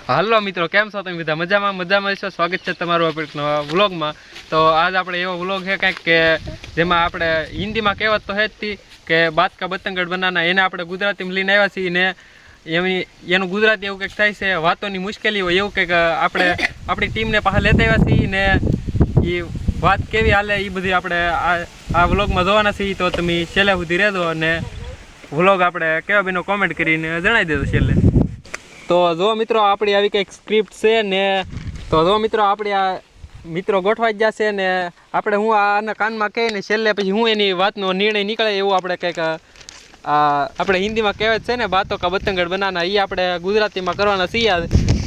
હાલો મિત્રો, કેમ છો તમે બધા? મજામાં છો? સ્વાગત છે તમારું આપણે નવા વ્લોગમાં. તો આજ આપણે એવો વ્લોગ છે કંઈક કે જેમાં આપણે હિન્દીમાં કહેવત તો છે જ કે બાત કા બતંગડ બનાના, એને આપણે ગુજરાતીમાં લઈને આવ્યા છીએ ને એનું ગુજરાતી એવું કંઈક થાય છે વાતોની મુશ્કેલી હોય એવું કંઈક આપણે આપણી ટીમને પાસે લેતા આવ્યા છીએ ને એ વાત કેવી હાલે એ બધી આપણે આ વ્લોગમાં જોવાના છીએ. તો તમે છેલ્લે સુધી રહેજો અને વ્લોગ આપણે કેવા બીનો કોમેન્ટ કરીને જણાવી દેજો છેલ્લે. તો જો મિત્રો આપણી આવી કંઈક સ્ક્રિપ્ટ છે ને, તો જો મિત્રો આપણી આ મિત્રો ગોઠવાઈ જ જશે ને આપણે હું આના કાનમાં કહીને છેલ્લે પછી હું એની વાતનો નિર્ણય નીકળે એવું આપણે કંઈક આપણે હિન્દીમાં કહેવત છે ને બાતો કા બતંગડ બનાના, એ આપણે ગુજરાતીમાં કરવાના છીએ.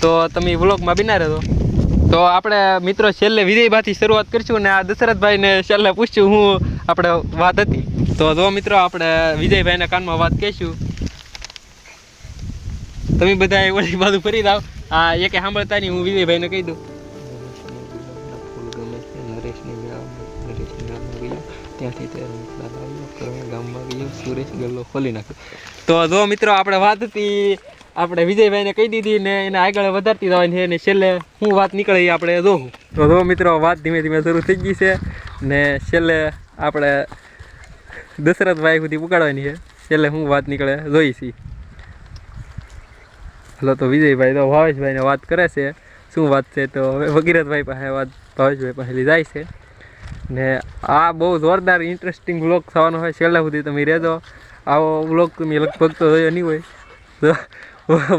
તો તમે વ્લોગમાં બિના રહેજો. તો આપણે મિત્રો છેલ્લે વિજયભાઈથી શરૂઆત કરીશું ને આ દશરથભાઈને છેલ્લે પૂછ્યું હું આપણે વાત હતી. તો જો મિત્રો આપણે વિજયભાઈના કાનમાં વાત કહીશું. તમે બધા ઓલી બાજુ ફરી જાઓ, આ એક સાંભળતા નહીં, હું વિજયભાઈને કહી દઉં. તો જો મિત્રો આપણે વાત હતી આપણે વિજયભાઈને કહી દીધી ને એને આગળ વધારતી જવાની છે ને છેલ્લે હું વાત નીકળે એ આપણે જોવું. તો જો મિત્રો વાત ધીમે ધીમે શરૂ થઈ ગઈ છે ને છેલ્લે આપણે દશરથભાઈ સુધી પુગાડવાની છે. છેલ્લે હું વાત નીકળે જોઈ છીએ. હલો, તો વિજયભાઈ તો ભાવેશભાઈને વાત કરે છે શું વાત છે. તો હવે ભગીરથભાઈ પાસે વાત ભાવેશભાઈ પાસે જાય છે ને આ બહુ જોરદાર ઇન્ટરેસ્ટિંગ વ્લોગ થવાનો હોય. છેલ્લા સુધી તમે રહેજો. આવો વ્લોગ તમે લગભગ તો જોયો નહીં હોય. તો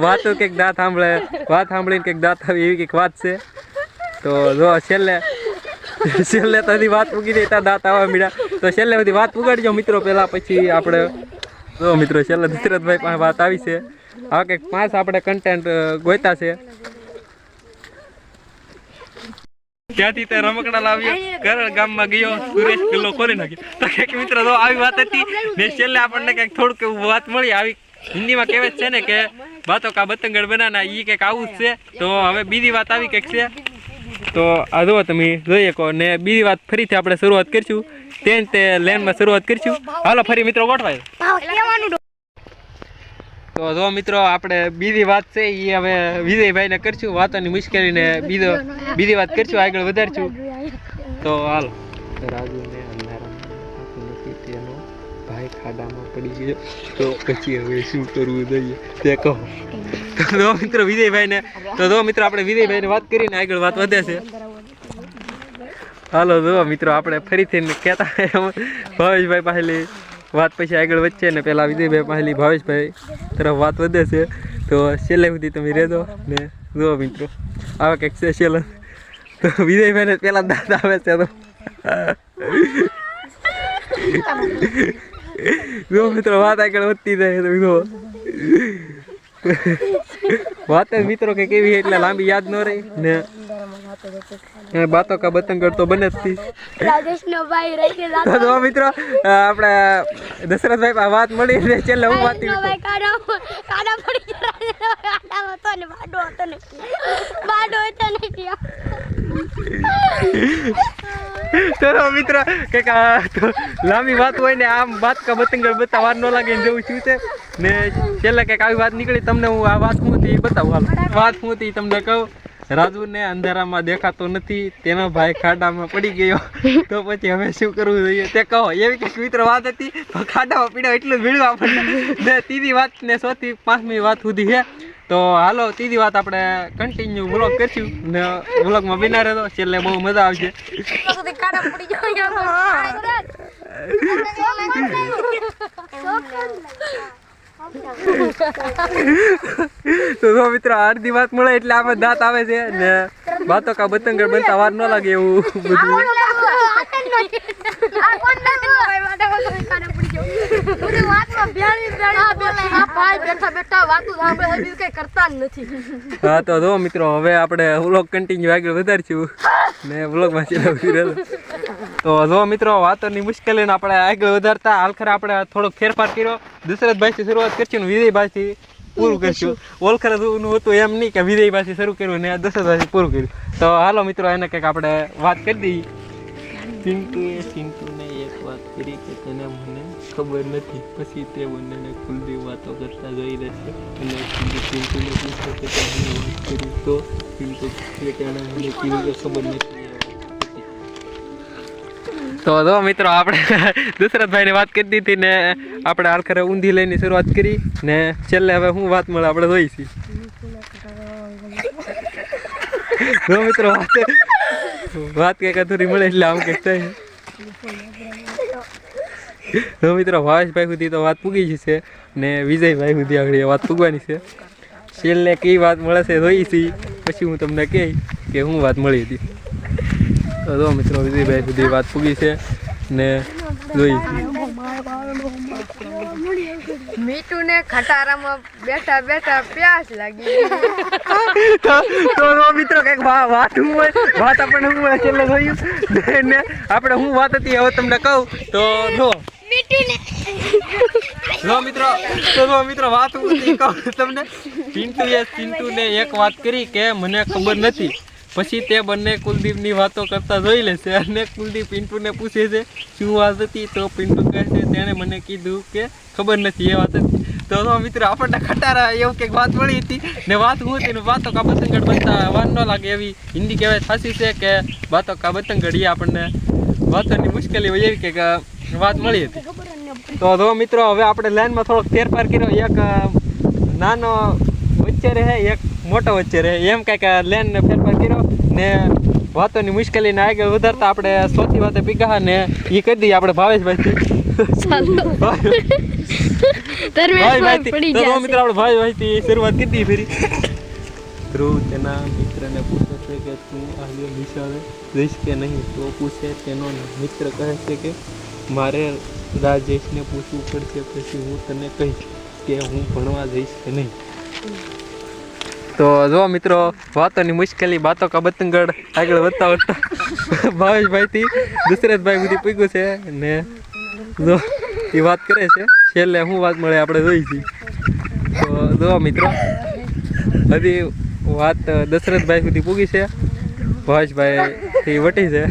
વાતો કંઈક દાંત સાંભળે, વાત સાંભળીને કંઈક દાંત આવે એવી કંઈક વાત છે. તો જો છેલ્લે તો હજી વાત પૂગી દઈ ત્યાં દાંત આવવા મળ્યા. તો છેલ્લે બધી વાત પુગાડજો મિત્રો પહેલાં, પછી આપણે જો મિત્રો છેલ્લે દશરથભાઈ પાસે વાત આવી છે. હવે કંઈક 5 આપણે કન્ટેન્ટ ગોતા છે. ત્યાંથી તે રમકડા લાવ્યો, કરણ ગામમાં ગયો, સુરેશ ગલ્લો ખોલી નાખ્યો. તો કંઈક મિત્રો તો આવી વાત હતી ને છેલ્લે આપણને કંઈક થોડુંક એવું વાત મળી. આવી હિન્દીમાં કહેવત છે ને કે બાતો કા બતંગડ બનાના, એ કંઈક આવું જ છે. તો હવે બીજી વાત આવી કંઈક છે. તો આ જુઓ તમે જોઈએ કહો ને બીજી વાત ફરીથી આપણે શરૂઆત કરીશું. તે લેનમાં શરૂઆત કરીશું. હાલો ફરી મિત્રો ગોઠવાય. તો જો મિત્રો આપણે બીજી વાત છે એ હવે વિજયભાઈને કરશું. વાતોની મુશ્કેલીને બીજી વાત કરશું, આગળ વધારશું. તો હાલો. રાજુને અંધારામાં તેનો ભાઈ ખાડામાં પડી ગયો, તો પછી હવે શું કરવું જોઈએ તે કહો. તો જો મિત્રો વિજયભાઈને, તો જો મિત્રો આપણે વિજયભાઈને વાત કરીને આગળ વાત વધે છે. હાલો જો મિત્રો આપણે ફરીથી કહેતા ભાવેશભાઈ પાસેલી વાત પછી આગળ વધશે ને પહેલાં વિજયભાઈ પાસેલી ભાવેશભાઈ તરફ વાત વધે છે. તો છેલ્લે સુધી તમે રહેજો ને જુઓ મિત્રો આવે કંઈક છે છેલ્લે. તો વિજયભાઈને પહેલાં દાંત આવે છે. તો જો મિત્રો વાત આગળ વધતી જાય. તો જુઓ વાત જ મિત્રો કંઈક એવી એટલે લાંબી યાદ ન રહી ને બાતો કા બતંગડ તો બને જ. તો મિત્રો આપણે દશરથભાઈ પાસે વાત મળી ને છેલ્લે હું વાત ચલો મિત્રો કંઈક લાંબી વાત હોય ને આમ બાત કા બતંગડ બતા વાર ન લાગે ને જેવું શું છે ને છેલ્લે કંઈક આવી વાત નીકળી. તમને હું આ વાત શું હતી બતાવું. હાલ વાત શું હતી તમને કહું. રાજુને અંધારામાં દેખાતો નથી, તેનો ભાઈ ખાડામાં પડી ગયો, તો પછી હવે શું કરવું જોઈએ તે કહો. એવી કંઈક મિત્ર વાત હતી. ખાડામાં પીડ્યો એટલું જ ભીડ્યું આપણને ને ત્રીજી વાત ને 100 થી 5મી વાત સુધી છે. તો હાલો ત્રીજી વાત આપણે કન્ટિન્યુ વ્લોગ કરીશું ને વ્લોગમાં બિના રહેતો. છેલ્લે બહુ મજા આવશે. તો જો મિત્રો અડધી વાત મળે એટલે આપણે દાંત આવે છે ને બાતો કા બતંગડ બનતા વાર ન લાગે એવું બધું. હા તો જો મિત્રો હવે આપણે વ્લોગ કન્ટિન્યુ આગળ વધારશું ને વ્લોગમાં છેલ્લે. તો જો મિત્રો વાતોની મુશ્કેલીને આપણે આગળ વધારતા હાલખરે આપણે થોડોક ફેરફાર કર્યો. દશરથભાઈથી શરૂઆત કરશું ને વિજયભાઈથી પૂરું કરશું. ઓલખરે નું હતું એમ નહીં કે વિજયભાઈથી શરૂ કર્યું ને દશરથભાઈથી પૂરું કર્યું. તો હાલો મિત્રો એને કંઈક આપણે વાત કરી દઈએ. ચિંટુને એક વાત કરી કે તેને મને ખબર નથી પછી તે બંનેને કુલદીપ વાતો કરતા જોઈ રહેશે અને પિન્ટુને પૂછે કે તમે વાત કરી તો પિન્ટુ મને કીધું કે ખબર નથી. તો જો મિત્રો આપણે દશરથભાઈની વાત કરી દીધી ને આપણે આખરે ઊંધી લઈને શરૂઆત કરી ને છેલ્લે હવે શું વાત મળે આપણે જોઈશી. જો મિત્રો વાત કંઈક અધૂરી મળે એટલે આમ કંઈક થાય. જો મિત્રો ભાવેશભાઈ સુધી તો વાત પૂગી જશે ને વિજયભાઈ સુધી આગળ વાત પૂગવાની છે. છેલ્લે કઈ વાત મળે છે જોઈશી પછી હું તમને કહી કે શું વાત મળી હતી. તો જો મિત્રો વિજયભાઈ સુધી વાત પૂગી છે ને જોઈશી. મીઠુ ને ખટારામાં બેઠા બેઠા પ્યાસ લાગી. તો મિત્રો કઈક વાત હું હોય વાત આપણને હું હોય છેલ્લે જોયું ને આપણે હું વાત હતી હવે તમને કહું તો જો મિત્રો વાત હું હતી કહું તમને. પિન્ટુને એક વાત કરી કે મને ખબર નથી પછી તે બંને કુલદીપની વાતો કરતા જોઈ લેશે અને કુલદીપ પિન્ટુને પૂછે છે શું વાત હતી તો પિન્ટુ કહે છે તેણે મને કીધું કે ખબર નથી એ વાત હતી. તો મિત્રો આપણને ખટારા એવું કંઈક વાત મળી હતી ને વાત હું હતી ને વાતો કા બતંગડ બનતા વાર ન લાગે એવી હિન્દી કહેવાય ખાસી છે કે વાતો કા બતંગડ એ આપણને વાતોની મુશ્કેલી હોય એવી કંઈક વાત મળી હતી. તો મિત્રો હવે આપણે લાઈનમાં થોડોક ફેરફાર કર્યો. એક નાનો વચ્ચે રહે એક મોટો વચ્ચે રહે એમ કંઈક લાઈન ફેરફાર કર્યો ને વાતોની મુશ્કેલીને આગળ વધારતા આપણે સોથી વાતે પીગા ને એ કહી દઈએ આપણે ભાવેશભાઈ ભાઈ શરૂઆત કરી દી ફરી. ધ્રુવ તેના મિત્રને પૂછે છે કે તું આજે નિશાળે જઈશ કે નહીં તો પૂછે તેનો મિત્ર કહે છે કે મારે રાજેશને પૂછવું પડશે પછી હું તને કહીશ કે હું ભણવા જઈશ કે નહીં. તો જો મિત્રો વાતોની મુશ્કેલી બાતો કા બતંગડ આગળ વધતા ભાવેશભાઈથી દશરથભાઈ સુધી પૂગ્યું છે ને જો એ વાત કરે છે છેલ્લે શું વાત મળે આપણે જોઈશી. તો જો મિત્રો હજી વાત દશરથભાઈ સુધી પૂગી છે ભાવેશભાઈથી વટી છે.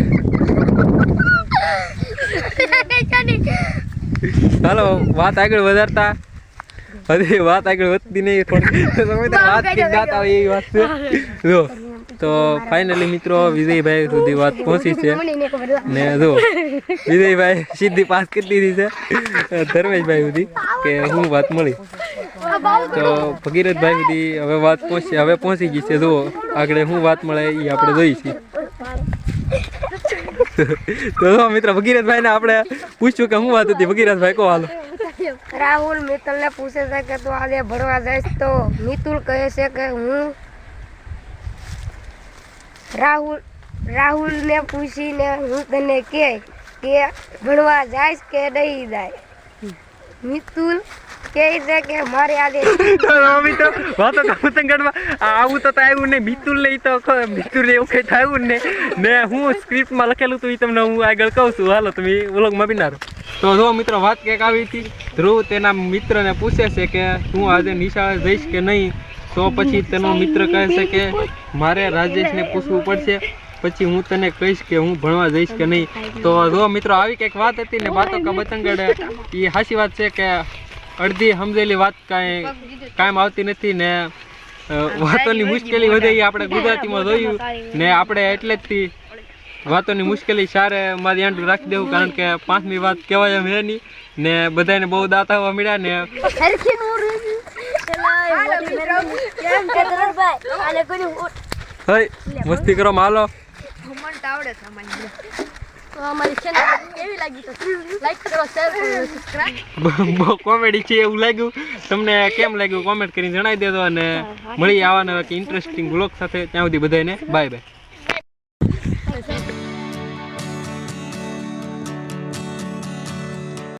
ચાલો વાત આગળ વધારતા હજી વાત આગળ વધતી નહીં વાત આવે એવી વાત છે. જો તો ફાઇનલી મિત્રો વિજયભાઈ સુધી વાત પહોંચી છે ને જો વિજયભાઈ સીધી પાસ કરી દીધી છે ધર્મેશભાઈ સુધી કે શું વાત મળી. તો ભગીરથભાઈ સુધી હવે પહોંચી ગઈ છે. જુઓ આગળ શું વાત મળે એ આપણે જોઈશું. તો મિત્રો ભગીરથભાઈ ને આપણે પૂછ્યું કે શું વાત હતી. ભગીરથભાઈ કહો હાલો. રાહુલ મિતુલ ને પૂછે છે કે તું આજે ભણવા જઈશ તો મિતુલ કહે છે કે હું રાહુલ ને પૂછીને હું તને કે ભણવા જઈશ કે નહીં જાય. મિતુલ કહે છે કે મારે આજે આવું તો આવ્યું ને મિતુલ ને તો મિતુલ ને એવું કઈ થયું ને હું સ્ક્રિપ્ટમાં લખેલું હતું એ તમને હું આગળ કહું છું. હાલો તમે વ્લોગમાં બિનારો. તો જો મિત્રો વાત કંઈક આવી હતી. ધ્રુવ તેના મિત્રને પૂછે છે કે તું આજે નિશાળે જઈશ કે નહીં તો પછી તેનો મિત્ર કહે છે કે મારે રાજેશને પૂછવું પડશે પછી હું તને કહીશ કે હું ભણવા જઈશ કે નહીં. તો જો મિત્રો આવી કંઈક વાત હતી ને વાતો કા બતંગડ એ સાચી વાત છે કે અડધી સમજેલી વાત કાયમ આવતી નથી ને વાતોની મુશ્કેલી વધે એ આપણે ગુજરાતીમાં જોયું ને આપણે એટલે જ વાતોની મુશ્કેલી સારે મારી આંટું રાખી દેવું કારણ કે પાંચમી વાત કહેવાય એમ હે નહીં ને બધાને બહુ દાંત આવવા મળ્યા ને મસ્તી કરો હાલો. કોમેડી છે એવું લાગ્યું તમને કેમ લાગ્યું કોમેન્ટ કરીને જણાવી દેજો અને મળી આવવાના ઇન્ટરેસ્ટિંગ બ્લોગ સાથે ત્યાં સુધી બધાને બાય બાય.